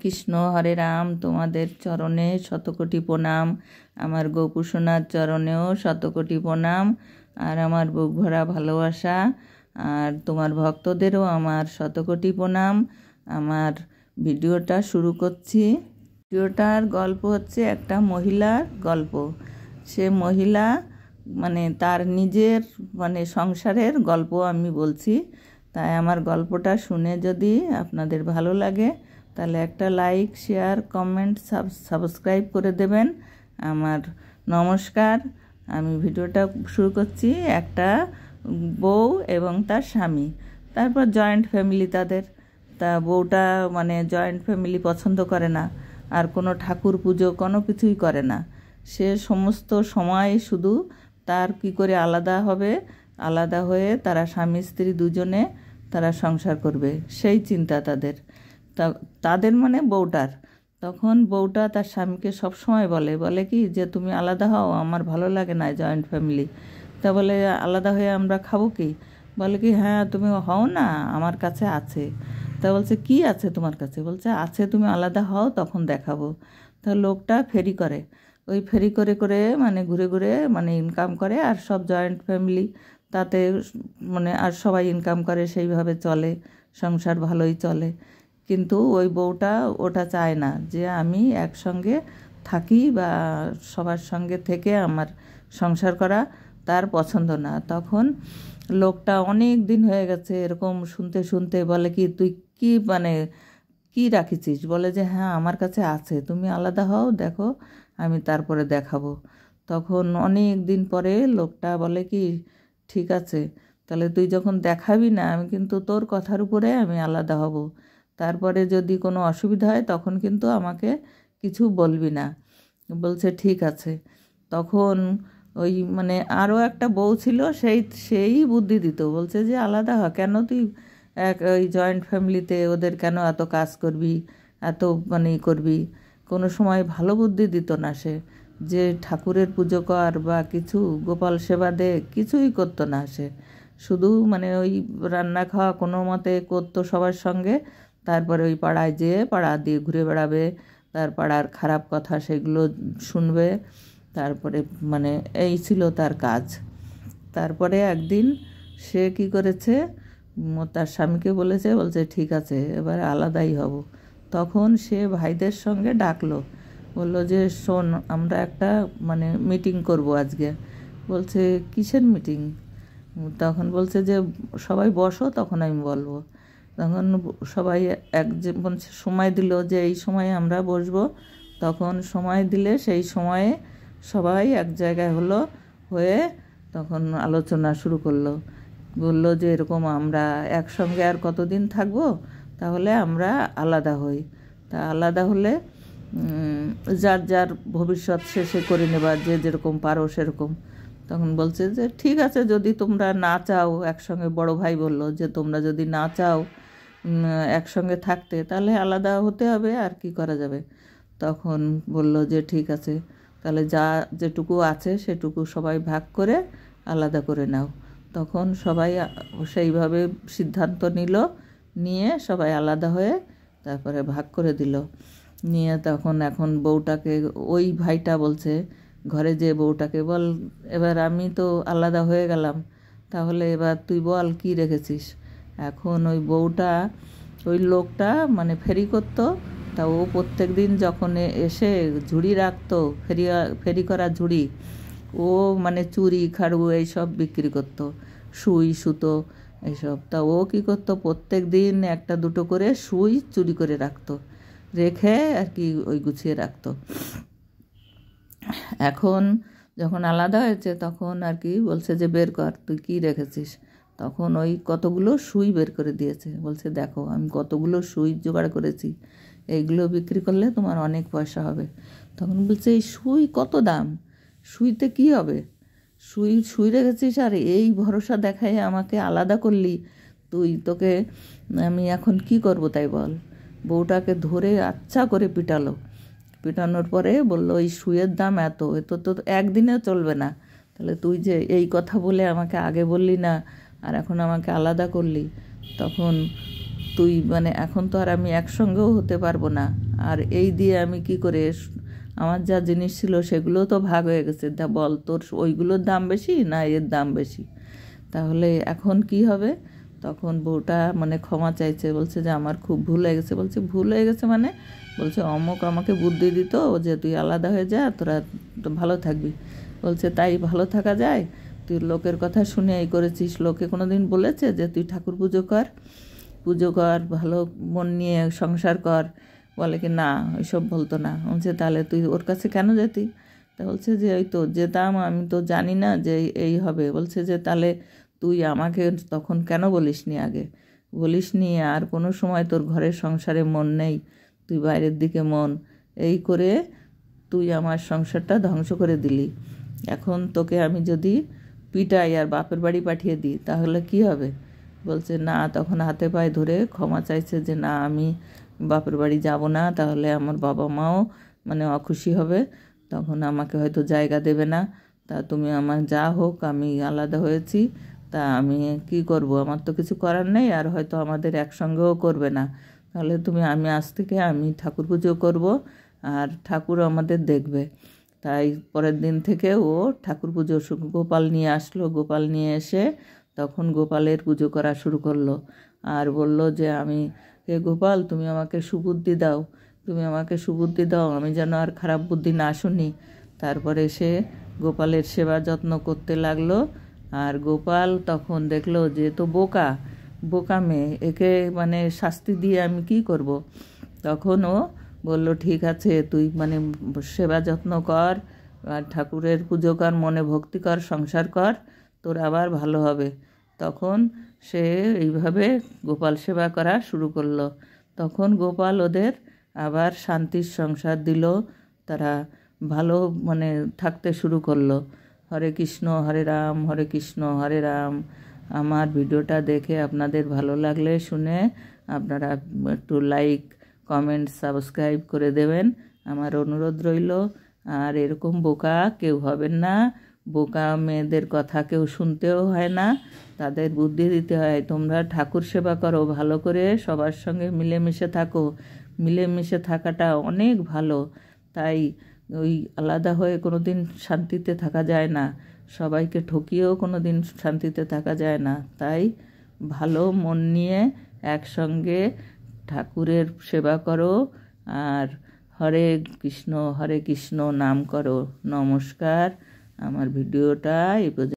কৃষ্ণ হরে রাম, তোমাদের চরণে শতকোটি প্রণাম। আমার গোপুসোনার চরণেও শতকোটি প্রণাম, আর আমার বুক ভরা ভালোবাসা। আর তোমার ভক্তদেরও আমার শতকোটি প্রণাম। আমার ভিডিওটা শুরু করছি। ভিডিওটার গল্প হচ্ছে একটা মহিলার গল্প। সে মহিলা তার নিজের সংসারের গল্প আমি বলছি। তাই আমার গল্পটা শুনে যদি আপনাদের ভালো লাগে তাহলে একটা লাইক, শেয়ার, কমেন্ট, সাবস্ক্রাইব করে দেবেন। আমার নমস্কার। আমি ভিডিওটা শুরু করছি। একটা বউ এবং তার স্বামী, তারপর জয়েন্ট ফ্যামিলি তাদের। তা বউটা জয়েন্ট ফ্যামিলি পছন্দ করে না, আর কোনো ঠাকুর পুজো কোনো কিছুই করে না। সে সমস্ত সময় শুধু তার কি করে আলাদা হবে, আলাদা হয়ে তারা স্বামী স্ত্রী দুজনে তারা সংসার করবে, সেই চিন্তা তাদের। তাদের বউটার। তখন বউটা তার স্বামীকে সবসময় বলে কি যে তুমি আলাদা হও, আমার ভালো লাগে না জয়েন্ট ফ্যামিলি। তা বলে আলাদা হয়ে আমরা খাবো কি? বলে কি হ্যাঁ তুমি হও না, আমার কাছে আছে। তা বলছে কি আছে তোমার কাছে? বলছে আছে, তুমি আলাদা হও তখন দেখাবো। তা লোকটা ফেরি করে, ওই ফেরি করে করে ঘুরে ঘুরে ইনকাম করে, আর সব জয়েন্ট ফ্যামিলি তাতে আর সবাই ইনকাম করে, সেইভাবে চলে, সংসার ভালোই চলে। কিন্তু ওই বউটা ওটা চায় না যে আমি একসঙ্গে থাকি বা সবার সঙ্গে থেকে আমার সংসার করা তার পছন্দ না। তখন লোকটা অনেক দিন হয়ে গেছে এরকম শুনতে শুনতে বলে কি তুই কি কি রাখিছিস? বলে যে হ্যাঁ আমার কাছে আছে, তুমি আলাদা হও, দেখো আমি তারপরে দেখাবো। তখন অনেক দিন পরে লোকটা বলে কি ঠিক আছে, তাহলে তুই যখন দেখাবি না, আমি কিন্তু তোর কথার উপরে আমি আলাদা হব। তারপরে যদি কোনো অসুবিধা হয় তখন কিন্তু আমাকে কিছু বলবি না। বলছে ঠিক আছে। তখন ওই আরও একটা বউ ছিল, সেই বুদ্ধি দিত, বলছে যে আলাদা হ, কেন তুই ওই জয়েন্ট ফ্যামিলিতে ওদের কেন এত কাজ করবি, এত করবি। কোনো সময় ভালো বুদ্ধি দিত না সে, যে ঠাকুরের পুজো কর বা কিছু গোপাল সেবা দে, কিছুই করতো না সে। শুধু ওই রান্না খাওয়া কোনো মতে করতো সবার সঙ্গে, তারপরে ওই পাড়ায় যেয়ে পাড়া দিয়ে ঘুরে বেড়াবে, তার পাড়ার খারাপ কথা সেগুলো শুনবে, তারপরে এই ছিল তার কাজ। তারপরে একদিন সে কি করেছে, তার স্বামীকে বলছে ঠিক আছে এবার আলাদাই হব। তখন সে ভাইদের সঙ্গে ডাকলো, বললো যে শোন আমরা একটা মিটিং করব আজকে। বলছে কিসের মিটিং? তখন বলছে যে সবাই বসো, তখন আমি বলবো। তখন সবাই যেমন সময় দিল যে এই সময়ে আমরা বসবো। তখন সময় দিলে সেই সময়ে সবাই এক জায়গায় হয়ে তখন আলোচনা শুরু করলো। বললো যে এরকম আমরা একসঙ্গে আর কতদিন থাকবো, তাহলে আমরা আলাদা হই। তা আলাদা হলে যার যার ভবিষ্যৎ শেষে করে নেবার, যে যেরকম পারো সেরকম। তখন বলছে যে ঠিক আছে, যদি তোমরা না চাও একসঙ্গে, বড় ভাই বলল যে তোমরা যদি না চাও একসঙ্গে থাকতে, তাহলে আলাদা হতে হবে, আর কি করা যাবে। তখন বলল যে ঠিক আছে, তাহলে যেটুকু আছে সেটুকু সবাই ভাগ করে আলাদা করে নাও। তখন সবাই সেইভাবে সিদ্ধান্ত নিয়ে সবাই আলাদা হয়ে তারপরে ভাগ করে দিল। নিয়ে এখন বউটাকে ওই ভাইটা বলছে ঘরে, যে বউটাকে বল এবার আমি তো আলাদা হয়ে গেলাম, তাহলে এবার তুই বল কি রেখেছিস। এখন ওই বউটা, ওই লোকটা ফেরি করতো, তা ও প্রত্যেক দিন যখন এসে ঝুড়ি রাখতো, ফেরি করা ঝুড়ি, ও চুড়ি খাড়ু এইসব বিক্রি করতো, সুই সুতো এইসব। তা ও কী করতো, প্রত্যেক দিন একটা দুটো করে সুই চুরি করে রাখতো, রেখে আর কি ওই গুছিয়ে রাখতো। এখন যখন আলাদা হয়েছে তখন আর কি বলছে যে বের কর তুই কী রেখেছিস। তখন ওই কতগুলো সুই বের করে দিয়েছে, বলছে দেখো আমি কতগুলো সুই জোগাড় করেছি, এইগুলো বিক্রি করলে তোমার অনেক পয়সা হবে। তখন বলছে এই সুই কত দাম, সুইতে কি হবে, সুই রেখেছিস আর এই ভরসা দেখায় আমাকে আলাদা করলি তুই, তোকে আমি এখন কি করব তাই বল। বউটাকে ধরে আচ্ছা করে পিটানোর পরে বলল এই সুইয়ের দাম এত তো একদিনেও চলবে না, তাহলে তুই যে এই কথা বলে আমাকে আগে বললি না, আর এখন আমাকে আলাদা করলি, তখন তুই এখন তো আর আমি একসঙ্গেও হতে পারবো না, আর এই দিয়ে আমি কি করে আমার যা জিনিস ছিল সেগুলো তো ভাগ হয়ে গেছে, তা বল তোর ওইগুলোর দাম বেশি না এর দাম বেশি, তাহলে এখন কি হবে? তখন বউটা মানে ক্ষমা চাইছে, বলছে যে আমার খুব ভুল হয়ে গেছে। বলছে ভুল হয়ে গেছে মানে? বলছে অমুক আমাকে বুদ্ধি দিত যে তুই আলাদা হয়ে যা, তোরা তো ভালো থাকবি। বলছে তাই ভালো থাকা যায়? তুই লোকের কথা শুনে এই করেছিস, লোকে কোনো দিন বলেছে যে তুই ঠাকুর পুজো কর, ভালো মন নিয়ে সংসার কর? বলে কি না, ওইসব বলতো না। বলছে তাহলে তুই ওর কাছে কেন যেতি? তা বলছে যে ওই তো যেতাম, আমি তো জানি না যে এই হবে। বলছে যে তাহলে তুই আমাকে তখন কেন বলিসনি আগে? বলিসনি আর কোনো সময় তোর ঘরের সংসারে মন নেই, তুই বাইরের দিকে মন, এই করে তুই আমার সংসারটা ধ্বংস করে দিলি। এখন তোকে আমি যদি পিটাই আর বাপের বাড়ি পাঠিয়ে দিই তাহলে কি হবে? বলছে না, তখন হাতে পায়ে ধরে ক্ষমা চাইছে যে না আমি বাপের বাড়ি যাব না, তাহলে আমার বাবা মাও মানে অখুশি হবে, তখন আমাকে হয়তো জায়গা দেবে না। তা তুমি আমার যা হোক, আমি আলাদা হয়েছি, তা আমি কি করব? আমার তো কিছু করার নেই, আর হয়তো আমাদের একসঙ্গেও করবে না। তাহলে আমি আজ থেকে আমি ঠাকুর পুজো করব, আর ঠাকুর আমাদের দেখবে। তাই পরের দিন থেকে ও ঠাকুর পুজো গোপাল নিয়ে আসলো। গোপাল নিয়ে এসে তখন গোপালের পুজো করা শুরু করলো, আর বলল যে আমি গোপাল তুমি আমাকে সুবুদ্ধি দাও, আমি যেন আর খারাপ বুদ্ধি না শুনি। তারপরে সে গোপালের সেবা যত্ন করতে লাগলো। আর গোপাল তখন দেখলো যে তো বোকা মেয়ে, একে মানে শাস্তি দিয়ে আমি কি করব? তখন ও বলল ঠিক আছে, তুই মানে সেবা যত্ন কর আর ঠাকুরের পুজো কর, মনে ভক্তি কর, সংসার কর, তোর আবার ভালো হবে। তখন সে এইভাবে গোপাল সেবা করা শুরু করলো। তখন গোপাল ওদের আবার শান্তির সংসার দিল, তারা ভালো মানে থাকতে শুরু করলো। হরে কৃষ্ণ হরে রাম, হরে কৃষ্ণ হরে রাম। আমার ভিডিওটা দেখে আপনাদের ভালো লাগলে শুনে আপনারা একটু লাইক, কমেন্ট, সাবস্ক্রাইব করে দেবেন, আমার অনুরোধ রইল। আর এরকম বোকা কেউ হবেন না, বোকা মেয়েদের কথা কেউ শুনতেও হয় না, তাদের বুদ্ধি দিতে হয়। তোমরা ঠাকুর সেবা করো ভালো করে, সবার সঙ্গে মিলেমিশে থাকো, মিলেমিশে থাকাটা অনেক ভালো। তাই ওই আলাদা হয়ে কোনো দিন শান্তিতে থাকা যায় না, সবাইকে ঠকিয়েও কোনো দিন শান্তিতে থাকা যায় না। তাই ভালো মন নিয়ে একসঙ্গে ঠাকুরের সেবা করো, আর হরে কৃষ্ণ নাম করো। নমস্কার, আমার ভিডিওটা এই পর্যন্ত।